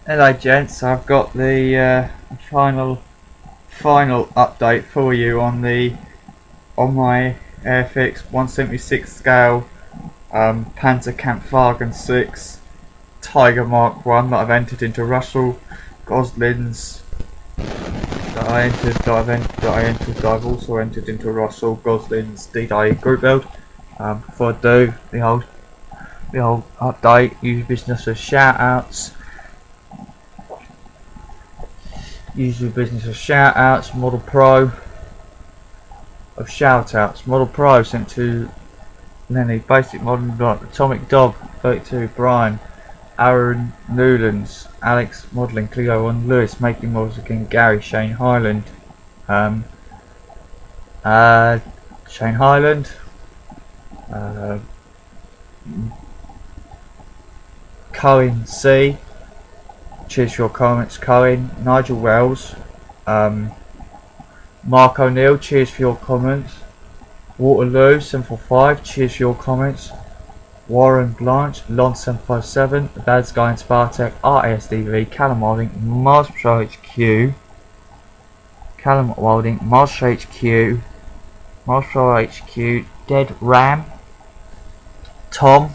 Hello gents, I've got the final update for you on my airfix 176 scale Panzer Kampfwagen 6 Tiger Mark 1 that I've entered into Russell Goslin's that I've also entered into Russell Goslin's D-Day group build. Before I do the whole update, use business of shout outs. Model Pro of shout outs. Model Pro sent to Lenny, Basic Modern Dot, Atomic Dog 32, Brian, Aaron Newlands, Alex Modelling, Cleo 1, Lewis, Making Models Again, Gary, Shane Highland, Cohen C. Cheers for your comments, Cohen. Nigel Wells, Mark O'Neill, cheers for your comments. Waterloo 745, cheers for your comments. Warren Blanche, Lon 757, The Bad Guy and Spartek, RASDV, Callum Wilding, Mars Patrol HQ, Mars Patrol HQ, Dead Ram, Tom,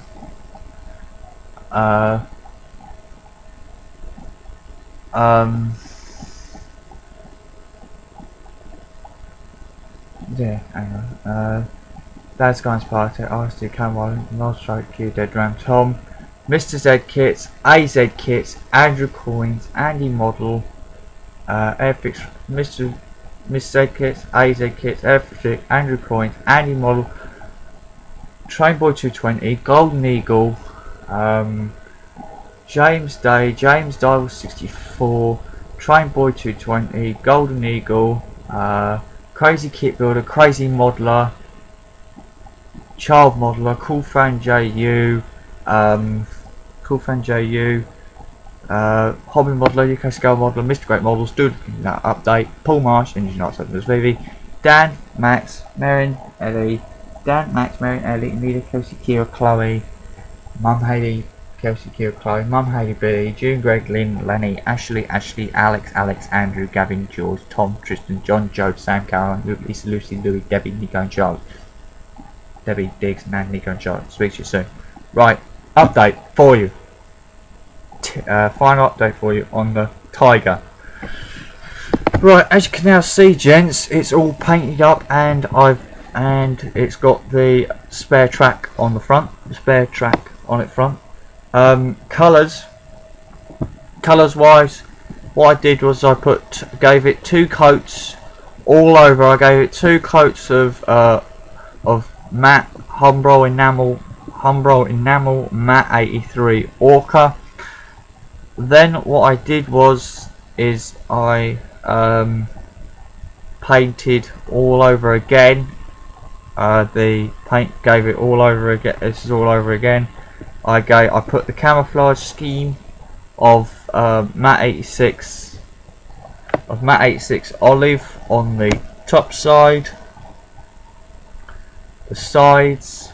Bad Guy and Spartek, RSD, Callum Wilding, Mars Patrol HQ, Dead Ram, Tom, Mr. Z Kits, AZ Kits, Andrew Coins, Andy Model, Airfix, Mr. Z Kits, AZ Kits, Airfix, Andrew Coins, Andy Model, Trainboy 220, Golden Eagle, James Day, James Dial 64, Trainboy 220, Golden Eagle, Crazy Kit Builder, Crazy Modeler, Child Modeler, Cool Fan JU, Hobby Modeler, UK Scale Modeler, Mr. Great Models, Dude Update, Paul Marsh, Engine Night 7 Vivi, Dan, Max, Marion, Ellie, Nita, Kelsey, Kira, Chloe, Mum Hayley, Kelsey, Kira, Chloe, Mum Hayley, Billy, June, Greg, Lynn, Lenny, Ashley, Alex, Andrew, Gavin, George, Tom, Tristan, John, Joe, Sam, Caroline, Lisa, Lucy, Louis, Debbie, Nico and Charlotte. Debbie, Diggs, Nan, Nico and Charlotte. Speak to you soon. Right, update for you. Final update for you on the Tiger. Right, as you can now see, gents, it's all painted up, and it's got the spare track on the front. Colours wise, what I did was I gave it two coats all over. I gave it two coats of matte Humbrol enamel matte 83 Orca. Then what I did is I painted all over again. The paint gave it all over again. This is all over again. I put the camouflage scheme of matte 86 olive on the top side, the sides,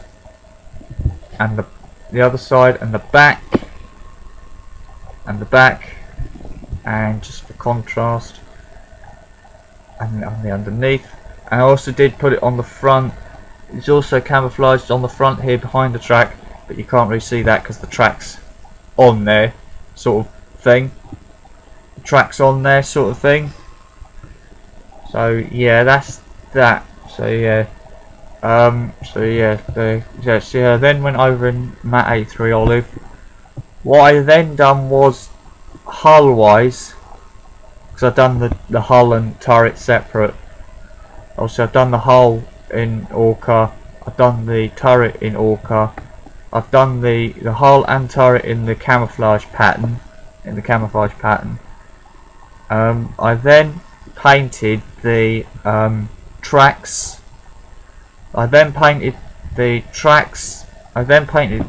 and the other side, and the back, and just for contrast, and on the underneath. And I also did put it on the front. It's also camouflaged on the front here behind the track, but you can't really see that because the track's on there, sort of thing. The track's on there, sort of thing. So yeah, that's that. So yeah. Then went over in matte A3 olive. What I then done was hull wise, because I've done the hull and turret separate. Also, I've done the hull in Orca. I've done the turret in Orca. I've done the hull and turret in the camouflage pattern. I then painted the tracks. I then painted the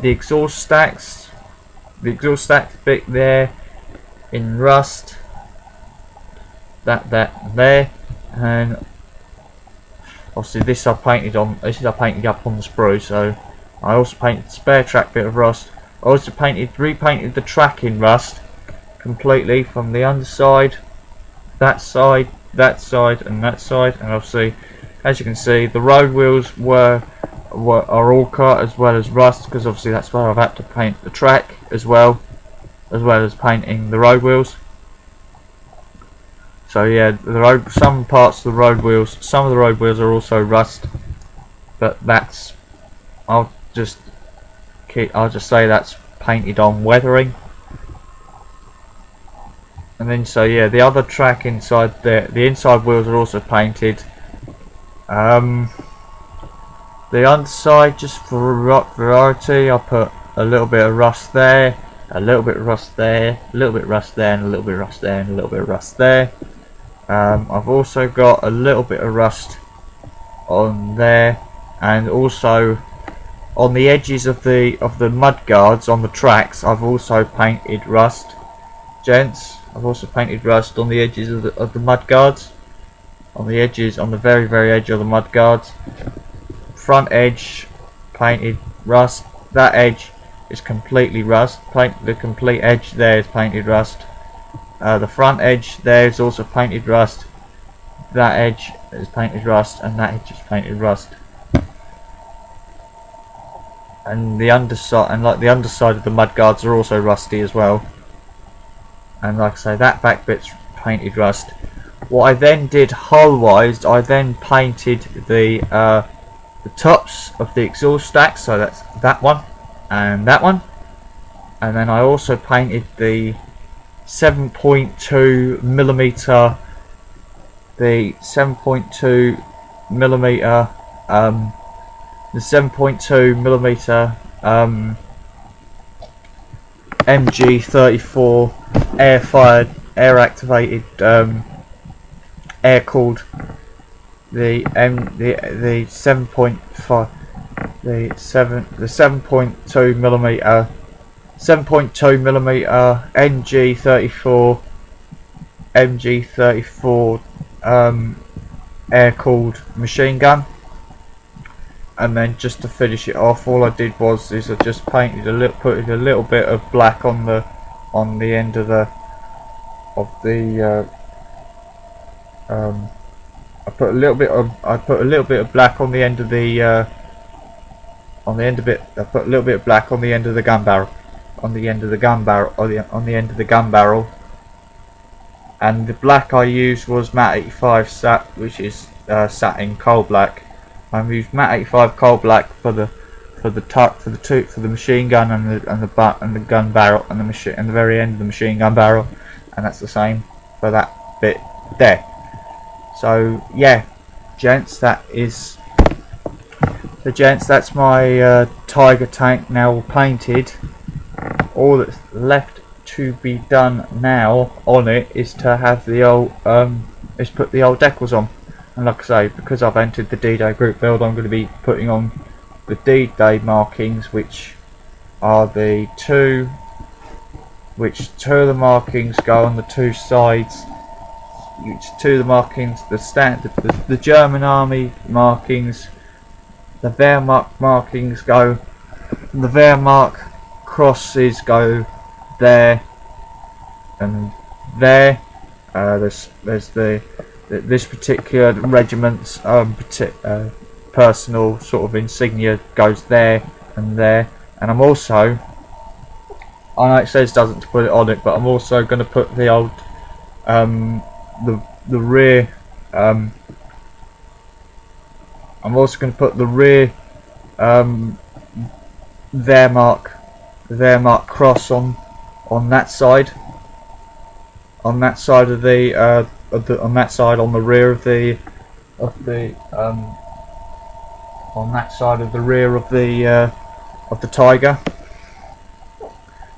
exhaust stacks. The exhaust stack bit there in rust. That there, and obviously this I painted up on the sprue. So I also painted the spare track bit of rust. I also repainted the track in rust, completely from the underside, that side, and that side. And obviously, as you can see, the road wheels are all cut, as well as rust, because obviously that's where I've had to paint the track as well as painting the road wheels. So yeah, some parts of the road wheels, some of the road wheels are also rust, but that's I'll just say that's painted on weathering. And then so yeah, the other track inside the inside wheels are also painted. The underside, just for variety, I put a little bit of rust there, a little bit of rust there, a little bit of rust there, and a little bit of rust there, and a little bit of rust there. I've also got a little bit of rust on there, and also on the edges of the mud guards on the tracks. I've also painted rust, gents. I've also painted rust on the edges of the mud guards, on the very edge of the mud guards. Front edge painted rust. That edge is completely rust. The complete edge there is painted rust. The front edge there is also painted rust. That edge is painted rust, and that edge is painted rust. And the underside, the underside of the mud guards are also rusty as well. And like I say, that back bit's painted rust. What I then did hull-wise, I then painted the tops of the exhaust stacks. So that's that one and that one. And then I also painted the 7.2 millimeter, the 7.2 millimeter MG34 air activated air cooled, the 7.5 the 7.2 millimeter MG34 air cooled machine gun. And then just to finish it off, all I did I just painted put a little bit of black on the end of the I put a little bit of black on the end of the I put a little bit of black on the end of the gun barrel, on the end of the gun barrel. And the black I used was matte 85 which is satin coal black. I used matte 85 coal black for the machine gun and the gun barrel and the very end of the machine gun barrel, and that's the same for that bit there. So yeah, gents, that's my Tiger tank now painted. All that's left to be done now on it is to have the old put the old decals on. And like I say, because I've entered the D-Day group build, I'm going to be putting on the D-Day markings, which are two of the markings go on the two sides. Two of the markings, the German army markings, the Wehrmacht markings go, the Wehrmacht crosses go there and there. There's this particular regiment's personal sort of insignia goes there and there. And I'm also, I know it says doesn't put it on it, but I'm also going to put the old the rear I'm also going to put the rear Wehrmacht cross on that side, on that side of the on that side on the rear of the on that side of the rear of the Tiger.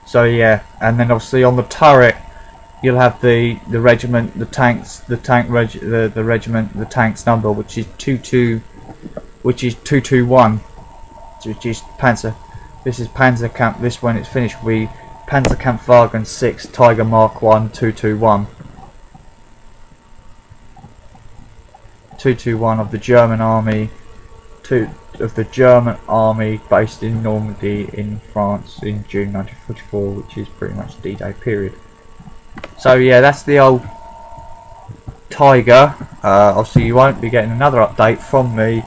So yeah, and then obviously on the turret you'll have the regiment, the tanks number, which is 221, which is Panzer. This is Panzer Camp. This, when it's finished, will be Panzer Kampfwagen 6 Tiger Mark 1 221. 221 of the German army, based in Normandy in France in June 1944, which is pretty much D-Day period. So yeah, that's the old Tiger. Obviously you won't be getting another update from me